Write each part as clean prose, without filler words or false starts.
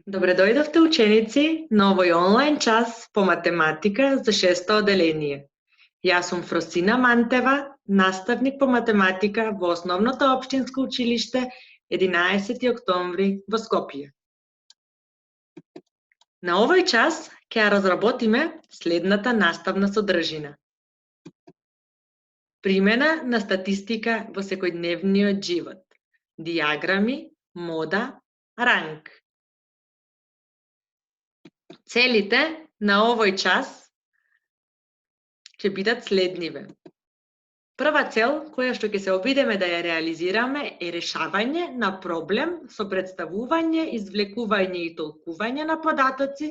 Добре дојдовте ученици на овој онлайн час по математика за 6-то оделение. Јас сум Фросина Мантева, наставник по математика во Основното општинско училиште 11 октомври во Скопје. На овој час ќе ја разработиме следната наставна содржина. Примена на статистика во секојдневниот живот. Диаграми, мода, ранг. Целите на овој час ќе бидат следниве. Прва цел, која што ќе се обидеме да ја реализираме, е решавање на проблем со представување, извлекување и толкување на податоци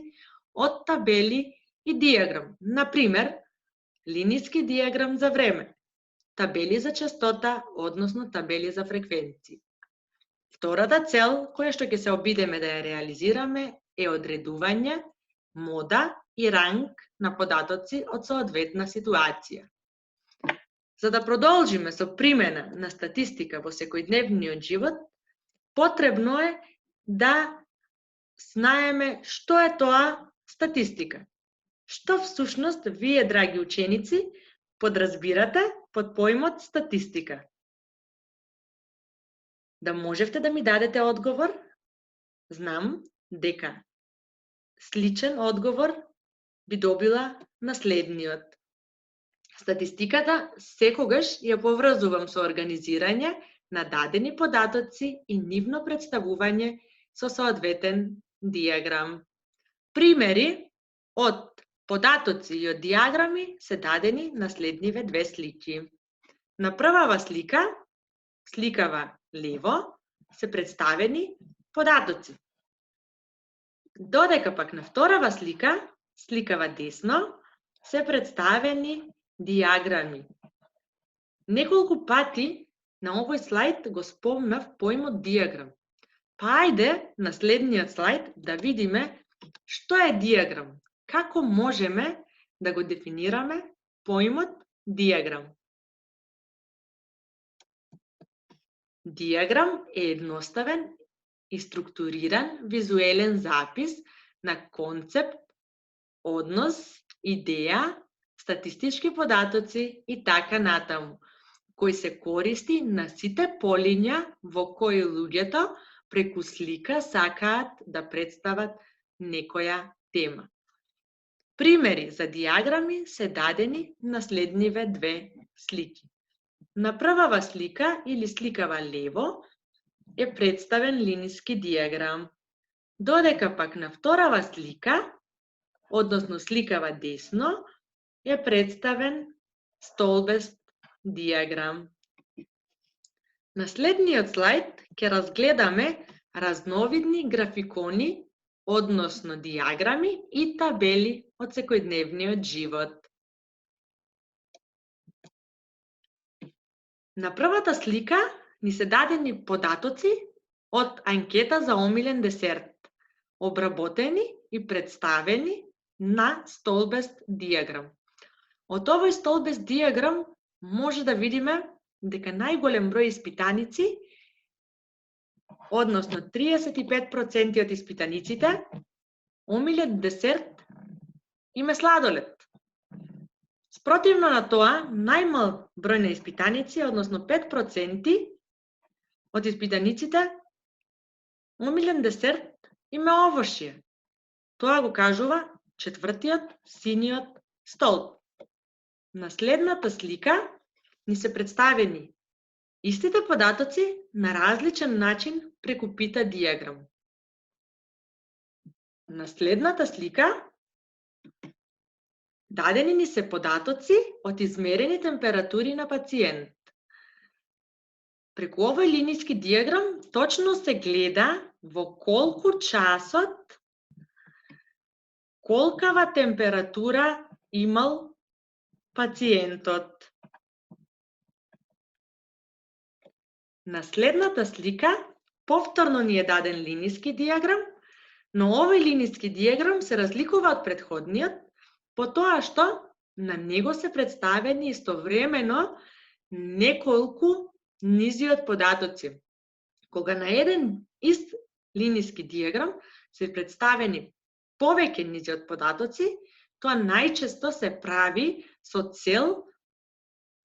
од табели и диаграм. Например, линиски диаграм за време, табели за частота, односно табели за фреквенции. Втората цел, која што ќе се обидеме да ја реализираме, е одредување, мода и ранг на податоци од соодветна ситуација. За да продолжиме со примена на статистика во секојдневниот живот, потребно е да знаеме што е тоа статистика. Што всушност вие, драги ученици, подразбирате под поимот статистика? Да можевте да ми дадете одговор? Знам дека сличен одговор би добила на следниот. Статистиката секогаш ја поврзувам со организирање на дадени податоци и нивно представување со соодветен диаграм. Примери од податоци и од диаграми се дадени на следниве две слики. На првава слика, сликава лево, се представени податоци. Додека пак на вторава слика, сликава десно, се представени диаграми. Неколку пати на овој слайд го спомнав поимот диаграм. Па ајде на следниот слайд да видиме што е диаграм. Како можеме да го дефинираме поимот диаграм? Диаграм е едноставен и структуриран визуелен запис на концепт, однос, идеја, статистички податоци и така натаму, кој се користи на сите полиња во кои луѓето преку слика сакаат да представат некоја тема. Примери за диаграми се дадени на следниве две слики. На првава слика или сликава лево е представен линиски диаграм, додека пак на вторава слика, односно сликава десно, е представен столбест диаграм. На следниот слайд ќе разгледаме разновидни графикони, односно диаграми и табели од секојдневниот живот. На првата слика ни се дадени податоци од анкета за омилен десерт, обработени и представени на столбест диаграм. Од овој столбест диаграм може да видиме дека најголем број испитаници, односно 35% од испитаниците, омилен десерт им е сладолед. Спротивно на тоа, најмал број на испитаници, односно 5% од испитаниците, омилен десерт им е овошје. Тоа го кажува четвртиот синиот столб. На следната слика ни се представени истите податоци на различен начин преку пита диаграм. На следната слика дадени ни се податоци од измерени температури на пациент. Преку овој линиски диаграм точно се гледа во колку часот колкава температура имал пациентот. На следната слика повторно ни е даден линиски диаграм, но овој линиски диаграм се разликува од претходниот по тоа што на него се представени истовремено неколку низи од податоци. Кога на еден ист линиски диаграм се представени повеќе низи од податоци, тоа најчесто се прави со цел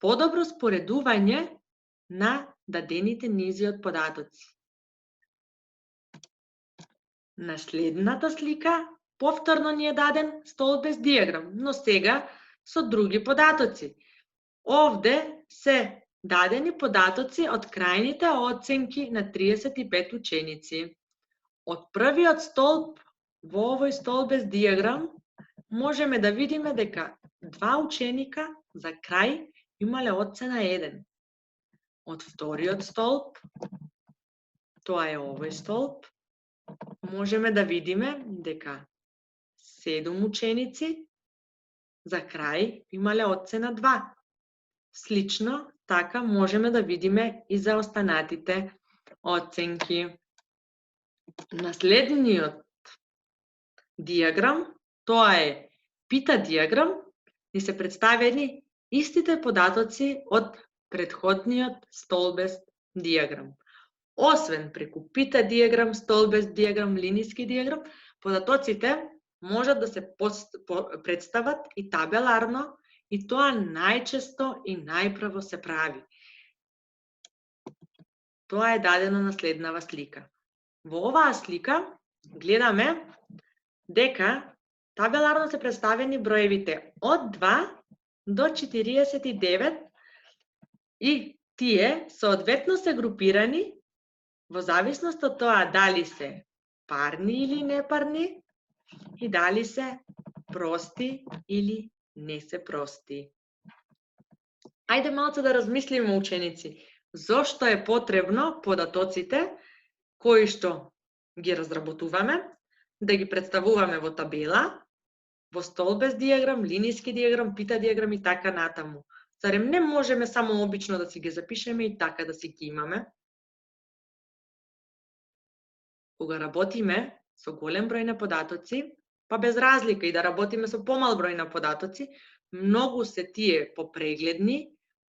подобро споредување на дадените низи од податоци. На следната слика повторно ни е даден столбец диаграм, но сега со други податоци. Овде се дадени податоци од крајните оценки на 35 ученици. Од првиот столб во овој столбец диаграм можеме да видиме дека два ученика за крај имале оцена 1. Од вториот столб, тоа е овој столб, можеме да видиме дека 7 ученици за крај имале оцена 2. Слично, така можеме да видиме и за останатите оценки. На следниот диаграм, тоа е пита диаграм, ни се представени истите податоци од претходниот столбец диаграм. Освен преку пита диаграм, столбец диаграм, линиски диаграм, податоците можат да се представат и табеларно, и тоа најчесто и најпрво се прави. Тоа е дадено на следнава слика. Во оваа слика гледаме дека табеларно се представени броевите од 2 до 49 и тие соодветно се групирани во зависност од тоа дали се парни или непарни и дали се прости или не се прости. Ајде малце да размислиме, ученици, зошто е потребно податоците кои што ги разработуваме, да ги представуваме во табела, во столбец диаграм, линиски диаграм, пита диаграм и така натаму. Зарем не можеме само обично да си ги запишеме и така да си ги имаме? Кога работиме со голем број на податоци, па без разлика и да работиме со помал број на податоци, многу се тие попрегледни,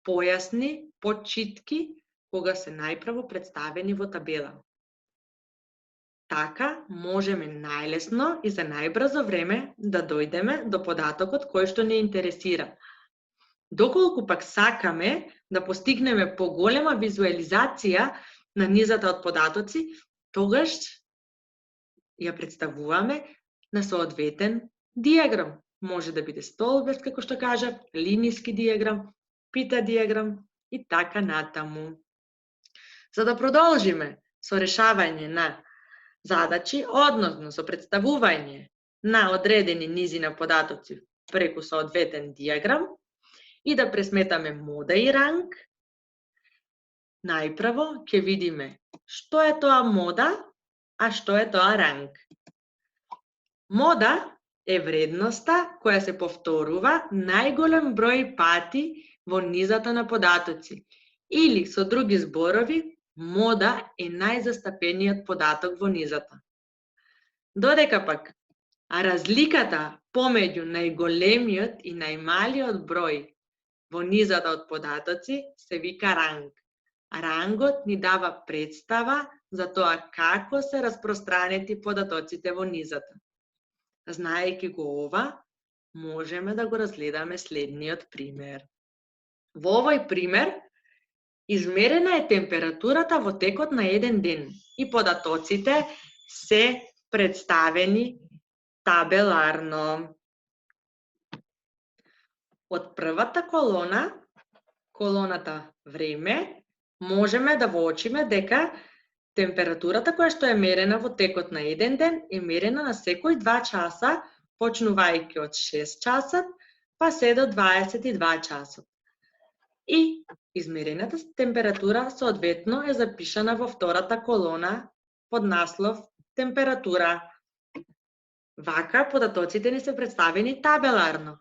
појасни, почитки, кога се најпрво представени во табела. Така можеме најлесно и за најбрзо време да дојдеме до податокот кој што не интересира. Доколку пак сакаме да постигнеме поголема визуализација на низата од податоци, тогаш ја представуваме на соодветен диаграм. Може да биде столбец, како што кажа, линиски диаграм, пита диаграм и така натаму. За да продолжиме со решавање на задачи, односно со представување на одредени низи на податоци преку соодветен диаграм и да пресметаме мода и ранг, најпрво ќе видиме што е тоа мода, а што е тоа ранг. Мода е вредноста која се повторува најголем број пати во низата на податоци. Или, со други зборови, мода е најзастапениот податок во низата. Додека пак, разликата помеѓу најголемиот и најмалиот број во низата од податоци се вика ранг. Рангот ни дава представа за тоа како се распространети податоците во низата. Знаејќи го ова, можеме да го разгледаме следниот пример. Во овој пример, измерена е температурата во текот на еден ден и податоците се представени табеларно. Од првата колона, колоната време, можеме да воочиме дека температурата која што е мерена во текот на еден ден е мерена на секој 2 часа, почнувајќи од 6 часот, па се до 22 часот. И измерената температура соодветно е запишана во втората колона под наслов температура. Вака податоците ни се представени табеларно.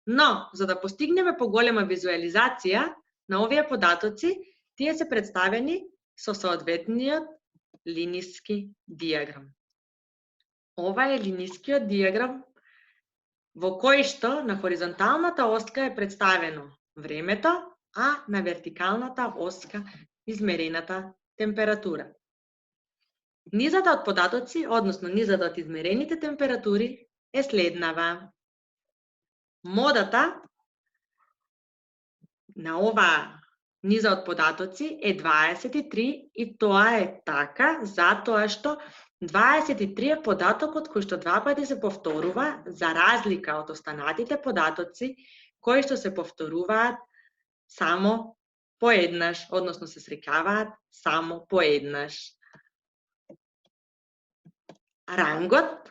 Но, за да постигнеме поголема визуализација на овие податоци, тие се представени со соодветниот линиски диаграм. Ова е линискиот диаграм во кој што на хоризонталната оска е представено времето, а на вертикалната оска измерената температура. Низата од податоци, односно низата од измерените температури е следнава. Модата на оваа низа од податоци е 23 и тоа е така затоа што 23 е податокот кој што два пати се повторува за разлика од останатите податоци кои што се повторуваат само поеднаш, односно се среќаваат само поеднаш. Рангот,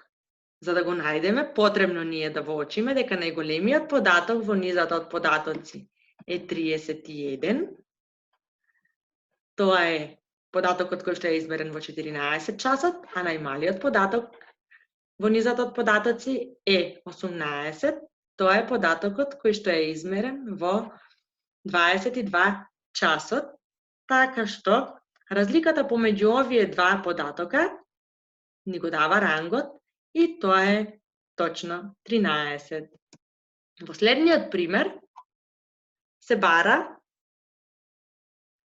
за да го најдеме, потребно ни е да воочиме дека најголемиот податок во низата од податоци е 31. Тоа е податокот кој што е измерен во 14 часот, а најмалиот податок во низата од податоци е 18. Тоа е податокот кој што е измерен во 22 часот, така што разликата помеѓу овие два податока ни го дава рангот и тоа е точно 13. Во следниот пример се бара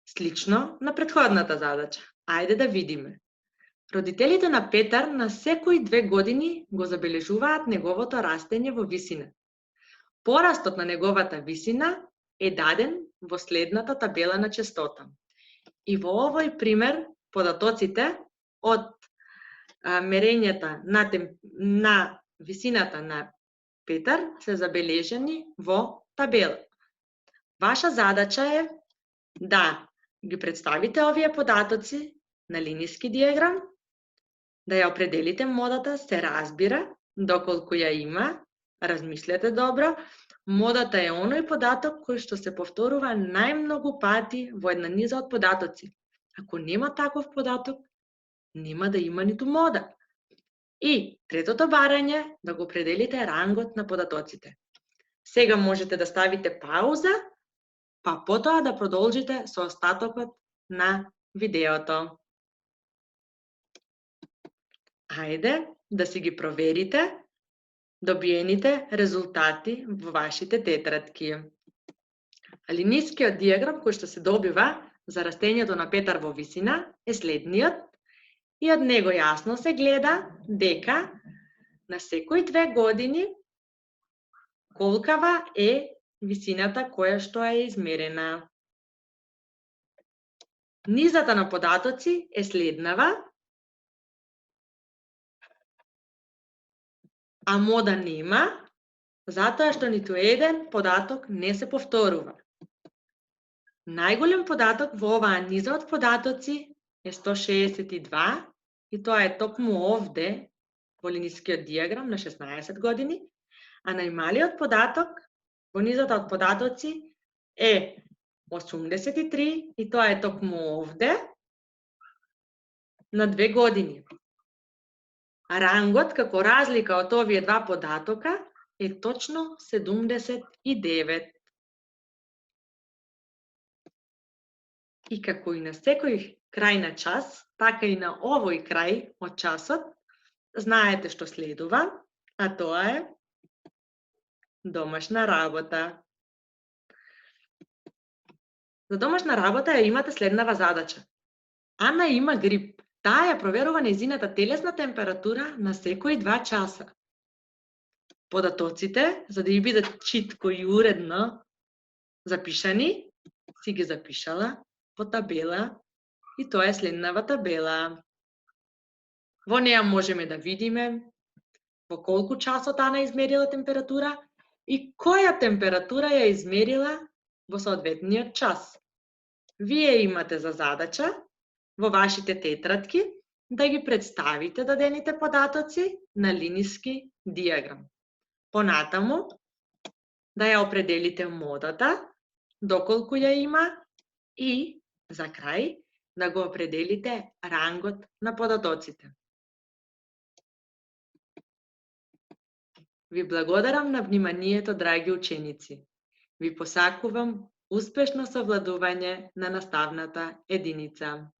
слично на претходната задача. Ајде да видиме. Родителите на Петар на секои 2 години го забележуваат неговото растење во висина. Порастот на неговата висина е даден во следната табела на честота. И во овој пример податоците од мерењата на висината на Петар се забележени во табела. Ваша задача е да ги представите овие податоци на линиски дијаграм, да ја определите модата, се разбира, доколку ја има, размислете добро. Модата е оној податок кој што се повторува најмногу пати во една низа од податоци. Ако нема таков податок, нема да има ниту мода. И третото барање, да го определите рангот на податоците. Сега можете да ставите пауза, па потоа да продолжите со остатокот на видеото. Ајде да си ги проверите добиените резултати во вашите тетрадки. Линискиот дијаграм кој што се добива за растењето на Петар во висина е следниот и од него јасно се гледа дека на секои 2 години колкава е висината која што е измерена. Низата на податоци е следнава, а мода нема, затоа што ниту еден податок не се повторува. Најголем податок во оваа низа од податоци е 162 и тоа е токму овде во линискиот дијаграм на 16 години, а најмалиот податок во низата од податоци е 83 и тоа е токму овде на 2 години. Рангот како разлика од овие два податока е точно 79. И како и на секој крај на час, така и на овој крај од часот, знаете што следува, а тоа е домашна работа. За домашна работа ја имате следнава задача. Ана има грип. Таа ја проверува нејзината телесна температура на секои 2 часа. Податоците, за да ја бидат читко и уредно запишани, си ги запишала во табела и тоа е следнава табела. Во неја можеме да видиме во колку часот Ана измерила температура и која температура ја измерила во соодветниот час. Вие имате за задача во вашите тетрадки да ги представите дадените податоци на линиски дијаграм. Понатаму, да ја определите модата, доколку ја има, и за крај да го определите рангот на податоците. Ви благодарам на вниманието, драги ученици. Ви посакувам успешно совладување на наставната единица.